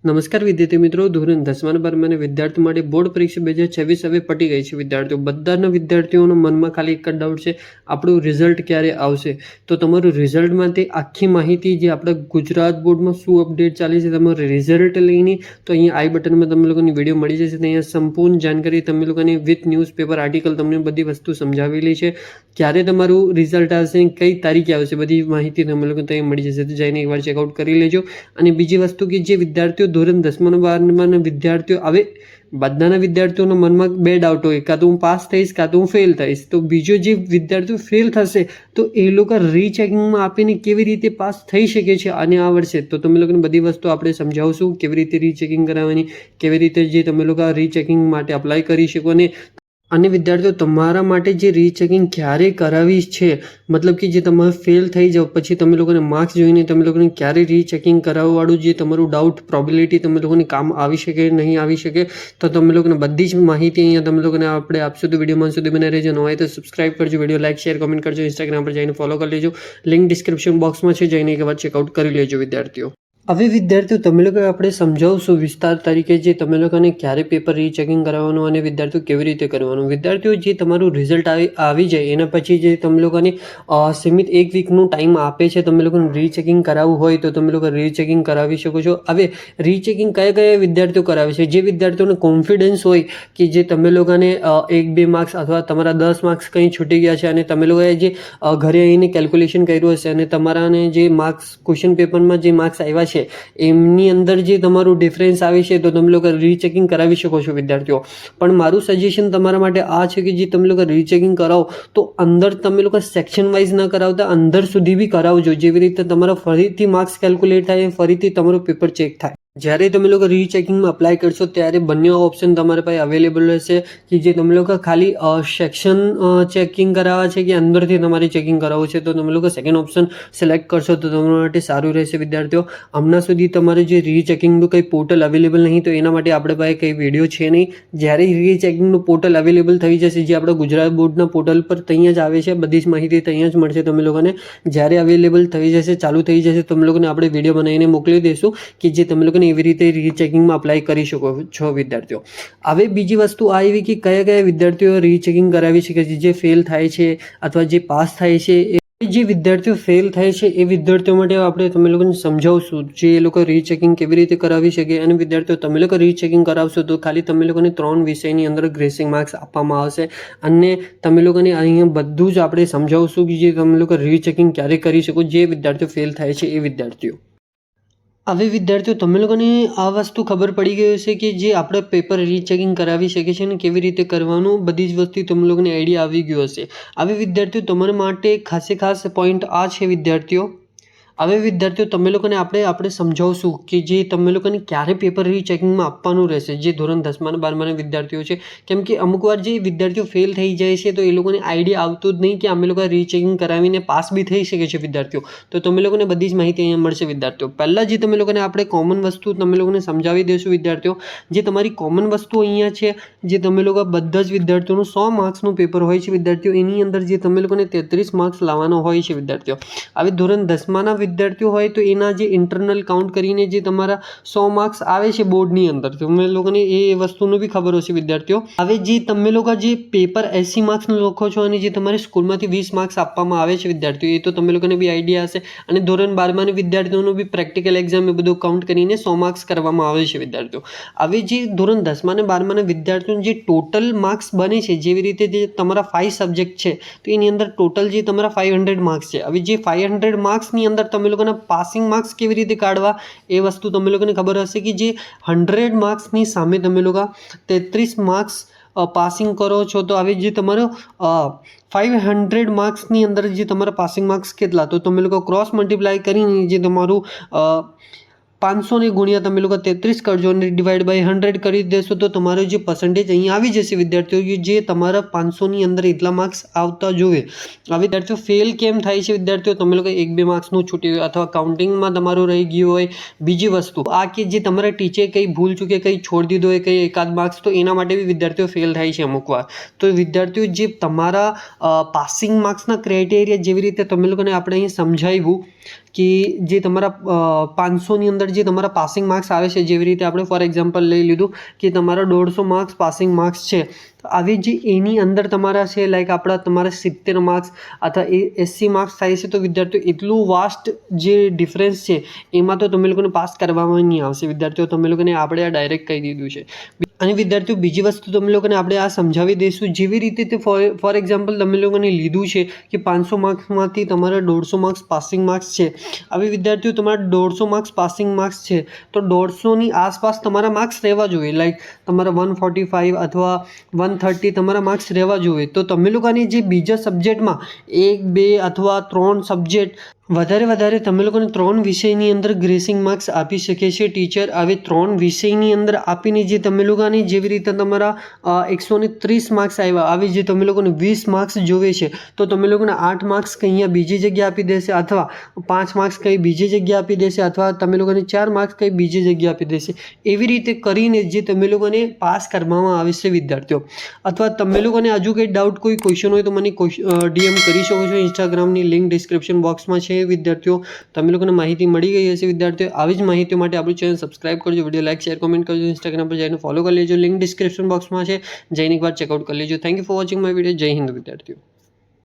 નમસ્કાર વિદ્યાર્થી મિત્રો, ધોરણ 10 અને 12 વિદ્યાર્થીઓ માટે બોર્ડ પરીક્ષા 2026 હવે પટી ગઈ છે. બધાના વિદ્યાર્થીઓના મનમાં ખાલી એક જ ડાઉટ છે, આપણું રિઝલ્ટ ક્યારે આવશે. તો તમારું રિઝલ્ટમાંથી આખી માહિતી જે આપણા ગુજરાત બોર્ડમાં શું અપડેટ ચાલે છે, તમારું રિઝલ્ટ લઈને તો અહીંયા આઈ બટનમાં તમે લોકોની વિડીયો મળી જશે. અહીંયા સંપૂર્ણ જાણકારી તમે લોકોની વિથ ન્યૂઝપેપર આર્ટિકલ તમને બધી વસ્તુ સમજાવેલી છે. ક્યારે તમારું રિઝલ્ટ આવશે, કઈ તારીખે આવશે, બધી માહિતી તમે લોકો ત્યાં મળી જશે. તો જઈને એકવાર ચેકઆઉટ કરી લેજો. અને બીજી વસ્તુ કે જે વિદ્યાર્થીઓ ધોરણ 10 અને 12 વિદ્યાર્થીઓ હવે બધાના વિદ્યાર્થીઓના મનમાં બે ડાઉટ હોય, કાં તો હું પાસ થઈશ કાં તો હું ફેલ થઈશ. તો બીજો જે વિદ્યાર્થીઓ ફેલ થશે તો એ લોકો રીચેકિંગમાં આપીને કેવી રીતે પાસ થઈ શકે છે અને આ વર્ષે તો તમે લોકોને બધી વસ્તુ આપણે સમજાવશું, કેવી રીતે રીચેકિંગ કરાવવાની, કેવી રીતે જે તમે લોકો રીચેકિંગ માટે અપ્લાય કરી શકો. અને વિદ્યાર્થીઓ તમારા માટે જે રીચેકિંગ ક્યારે કરાવી છે, મતલબ કે જે તમે ફેલ થઈ જાઓ પછી તમે લોકોને માર્ક્સ જોઈને તમે લોકોને ક્યારે રીચેકિંગ કરાવવાળું જે તમારું ડાઉટ પ્રોબેબિલિટી તમે લોકોને કામ આવી શકે નહીં આવી શકે, તો તમે લોકોને બધી જ માહિતી અહીંયા તમે લોકોને આપણે આપશું. તો વિડીયોમાં સુધી બને રહેજો. ન હોય તો સબસ્ક્રાઇબ કરજો, વિડીયો લાઇક શેર કોમેન્ટ કરજો, ઇન્સ્ટાગ્રામ પર જઈને ફોલો કરી લેજો. લિંક ડિસ્ક્રિપ્શન બોક્સમાં છે, જઈને એકવાર ચેકઆઉટ કરી લેજો વિદ્યાર્થીઓ. હવે વિદ્યાર્થીઓ તમે લોકો આપણે સમજાવશું વિસ્તાર તરીકે જે તમે લોકોને ક્યારે પેપર રીચેકિંગ કરાવવાનું અને વિદ્યાર્થીઓ કેવી રીતે કરવાનું. વિદ્યાર્થીઓ જે તમારું રિઝલ્ટ આવી જાય એના પછી જે તમે લોકોને સીમિત એક વીકનું ટાઈમ આપે છે, તમે લોકોને રીચેકિંગ કરાવવું હોય તો તમે લોકો રીચેકિંગ કરાવી શકો છો. હવે રીચેકિંગ કયા વિદ્યાર્થીઓ કરાવે છે, જે વિદ્યાર્થીઓને કોન્ફિડન્સ હોય કે જે તમે લોકોને 1-2 માર્ક્સ અથવા તમારા 10 માર્ક્સ કંઈ છૂટી ગયા છે અને તમે લોકોએ જે ઘરે આવીને કેલ્ક્યુલેશન કર્યું હશે અને તમારાને જે માર્ક્સ ક્વેશ્ચન પેપરમાં જે માર્ક્સ આવ્યા છે એમની અંદર જે તમારું ડિફરન્સ આવે છે તો તમે લોકો રીચેકિંગ કરાવી શકો છો વિદ્યાર્થીઓ. પણ મારું સજેશન તમારા માટે આ છે કે જે તમે લોકો રીચેકિંગ કરાવો તો અંદર તમે લોકો સેક્શન વાઇઝ ન કરાવતા અંદર સુધી બી કરાવજો, જેવી રીતે તમારા ફરીથી માર્ક્સ કેલ્ક્યુલેટ થાય, ફરીથી તમારું પેપર ચેક થાય. જ્યારે તમે લોકો રીચેકિંગમાં અપ્લાય કરશો ત્યારે બંને ઓપ્શન તમારા પાસે અવેલેબલ રહેશે કે જે તમે લોકો ખાલી સેક્શન ચેકિંગ કરાવવા છે કે અંદરથી તમારે ચેકિંગ કરાવવું છે, તો તમે લોકો સેકન્ડ ઓપ્શન સિલેક્ટ કરશો તો તમારા માટે સારું રહેશે વિદ્યાર્થીઓ. હમણાં સુધી તમારે જે રીચેકિંગનું કંઈ પોર્ટલ અવેલેબલ નહીં, તો એના માટે આપણે પાસે કંઈ વિડીયો છે નહીં. જ્યારે રીચેકિંગનું પોર્ટલ અવેલેબલ થઈ જશે, જે આપણા ગુજરાત બોર્ડના પોર્ટલ પર ત્યાં જ આવે છે, બધી જ માહિતી ત્યાં જ મળશે તમે લોકોને. જ્યારે અવેલેબલ થઈ જશે, ચાલુ થઈ જશે, તમે લોકોને આપણે વિડીયો બનાવીને મોકલી દઈશું કે જે તમે લોકોને એવી રીતે રીચેકિંગમાં અપ્લાય કરી શકો છો વિદ્યાર્થીઓ. હવે બીજી વસ્તુ આ આવી કે કયા વિદ્યાર્થીઓ રીચેકિંગ કરાવી શકે છે, જે ફેલ થાય છે અથવા જે પાસ થાય છે. જે વિદ્યાર્થીઓ ફેલ થાય છે એ વિદ્યાર્થીઓ માટે આપણે તમે લોકોને સમજાવશું જે એ લોકો રીચેકિંગ કેવી રીતે કરાવી શકે. અને વિદ્યાર્થીઓ તમે લોકો રીચેકિંગ કરાવશો તો ખાલી તમે લોકોને 3 વિષયની અંદર ગ્રેસિંગ માર્ક્સ આપવામાં આવશે અને તમે લોકોને અહીંયા બધું જ આપણે સમજાવશું કે જે તમે લોકો રીચેકિંગ ક્યારે કરી શકો, જે વિદ્યાર્થીઓ ફેલ થાય છે એ વિદ્યાર્થીઓ. હવે વિદ્યાર્થીઓ તમે લોકોને આ વસ્તુ ખબર પડી ગઈ હશે કે જે આપણે પેપર રીચેકિંગ કરાવી શકે છે અને કેવી રીતે કરવાનું, બધી જ વસ્તુ તમે લોકોને આઈડિયા આવી ગયો હશે. હવે વિદ્યાર્થીઓ તમારા માટે ખાસ પોઈન્ટ આ છે વિદ્યાર્થીઓ. હવે વિદ્યાર્થીઓ તમે લોકોને આપણે સમજાવશું કે જે તમે લોકોને ક્યારે પેપર રીચેકિંગમાં આપવાનું રહેશે, જે ધોરણ 10 અને 12 વિદ્યાર્થીઓ છે. કેમ કે અમુક વાર જે વિદ્યાર્થીઓ ફેલ થઈ જાય છે તો એ લોકોને આઈડિયા આવતું જ નહીં કે અમે લોકો રીચેકિંગ કરાવીને પાસ બી થઈ શકે છે વિદ્યાર્થીઓ. તો તમે લોકોને બધી જ માહિતી અહીંયા મળશે વિદ્યાર્થીઓ. પહેલાં જે તમે લોકોને આપણે કોમન વસ્તુ તમે લોકોને સમજાવી દઈશું વિદ્યાર્થીઓ. જે તમારી કોમન વસ્તુ અહીંયા છે, જે તમે લોકો બધા જ વિદ્યાર્થીઓનું 100 માર્ક્સનું પેપર હોય છે વિદ્યાર્થીઓ, એની અંદર જે તમે લોકોને 33 માર્ક્સ લાવવાનો હોય છે વિદ્યાર્થીઓ. હવે ધોરણ 10 વિદ્યાર્થીઓ હોય તો એના જે ઇન્ટરનલ કાઉન્ટ કરીને જે તમારા 100 માર્ક્સ આવે છે બોર્ડની અંદર, તમે લોકોને એ વસ્તુનું બી ખબર હશે વિદ્યાર્થીઓ. હવે જે તમે લોકો જે પેપર 80 માર્ક્સનું લખો છો અને જે તમારી સ્કૂલમાંથી 20 માર્ક્સ આપવામાં આવે છે વિદ્યાર્થીઓ, એ તો તમે લોકોને બી આઈડિયા હશે. અને ધોરણ 12 વિદ્યાર્થીઓનું બી પ્રેક્ટિકલ એક્ઝામ એ બધું કાઉન્ટ કરીને 100 માર્ક્સ કરવામાં આવે છે વિદ્યાર્થીઓ. હવે જે ધોરણ 10 અને 12 વિદ્યાર્થીઓનું જે ટોટલ માર્ક્સ બને છે, જેવી રીતે જે તમારા 5 સબ્જેક્ટ છે તો એની અંદર ટોટલ જે તમારા 500 માર્ક્સ છે. હવે જે 500 માર્ક્સની અંદર તમે લોકોના પાસિંગ માર્ક્સ કેવી રીતે કાઢવા એ વસ્તુ તમે લોકોને ખબર હશે કે જે 100 માર્ક્સની સામે તમે લોકો 33 માર્ક્સ પાસિંગ કરો છો. તો હવે જે તમારો 500 માર્ક્સની અંદર જે તમારા પાસિંગ માર્ક્સ કેટલા, તો તમે લોકો ક્રોસ મલ્ટીપ્લાય કરીને જે તમારું 500 ગુણ્યા તમે લોકો 33 કરજો અને ડિવાઈડ બાય 100 કરી દેશો તો તમારો જે પર્સન્ટેજ અહીં આવી જશે વિદ્યાર્થીઓ, જે તમારા 500ની અંદર એટલા માર્ક્સ આવતા જોઈએ. હવે વિદ્યાર્થીઓ ફેલ કેમ થાય છે વિદ્યાર્થીઓ, તમે લોકો 1-2 માર્ક્સનું છૂટી હોય અથવા કાઉન્ટિંગમાં તમારું રહી ગયું હોય. બીજી વસ્તુ આ કે જે તમારા ટીચરે કંઈ ભૂલ ચૂકે કંઈ છોડી દીધો હોય કંઈ એકાદ માર્ક્સ, તો એના માટે બી વિદ્યાર્થીઓ ફેલ થાય છે અમુક વાર. તો વિદ્યાર્થીઓ જે તમારા પાસિંગ માર્ક્સના ક્રાઇટેરિયા જેવી રીતે તમે લોકોને આપણે અહીં સમજાવ્યું કે જે તમારા 500ની અંદર જે તમારા પાસિંગ માર્ક્સ આવે છે, જેવી રીતે આપણે ફોર એક્ઝામ્પલ લઈ લીધું કે તમારા 150 માર્ક્સ પાસિંગ માર્ક્સ છે, તો આવી જે એની અંદર તમારા છે લાઈક આપણા તમારા 70 માર્ક્સ અથવા 80 માર્ક્સ થાય છે, તો વિદ્યાર્થીઓ એટલું વાસ્ટ જે ડિફરન્સ છે એમાં તો તમે લોકોને પાસ કરવામાં નહીં આવશે વિદ્યાર્થીઓ, તમે લોકોને આપણે આ ડાયરેક્ટ કહી દીધું છે. અને વિદ્યાર્થીઓ બીજી વસ્તુ તમે લોકોને આપણે આ સમજાવી દઈશું, જેવી રીતે તે ફોર એક્ઝામ્પલ તમે લોકોને લીધું છે કે 500 માર્ક્સમાંથી તમારા 150 માર્ક્સ પાસિંગ માર્ક્સ છે. આવી વિદ્યાર્થીઓ તમારા 150 માર્ક્સ પાસિંગ માર્ક્સ છે, તો 150ની આસપાસ તમારા માર્ક્સ રહેવા જોઈએ, લાઈક તમારા 145 અથવા 130 તમારા માર્ક્સ રહેવા જોઈએ. તો તમે લોકોને જે બીજા સબ્જેક્ટમાં 1, 2 અથવા 3 સબ્જેક્ટ વધારે તમે લોકોને 3 વિષયની અંદર ગ્રેસિંગ માર્ક્સ આપી શકે છે ટીચર. આવી 3 વિષયની અંદર આપીને જે તમે લોકોને જેવી રીતે તમારા 130 માર્ક્સ આવ્યા, આવી જે તમે લોકોને 20 માર્ક્સ જોવે છે, તો તમે લોકોને 8 માર્ક્સ કંઈ અહીંયા બીજી જગ્યાએ આપી દેશે, અથવા 5 માર્ક્સ કંઈ બીજી જગ્યાએ આપી દેશે, અથવા તમે લોકોને 4 માર્ક્સ કંઈ બીજી જગ્યાએ આપી દેશે. એવી રીતે કરીને જે તમે લોકોને પાસ કરવામાં આવે છે વિદ્યાર્થીઓ. અથવા તમે લોકોને હજુ કંઈ ડાઉટ, કોઈ ક્વેશ્ચન હોય તો મને DM કરી શકો છો. ઇન્સ્ટાગ્રામની લિંક ડિસ્ક્રિપ્શન બોક્સમાં છે વિદ્યાર્થીઓ. તમે લોકોને માહિતી મળી ગઈ હશે વિદ્યાર્થીઓ. આવી જ માહિતીઓ માટે આપણું ચેનલ સબસ્ક્રાઇબ કરજો, વિડીયો લાઈક, શેર, કોમેન્ટ કરજો, ઇન્સ્ટાગ્રામ પર જઈને ફોલો કરી લેજો, લિંક ડિસ્ક્રિપ્શન બોક્સમાં છે, જઈને એકવાર ચેકઆઉટ કરી લેજો. Thank you for watching my video. જય હિન્દ વિદ્યાર્થીઓ.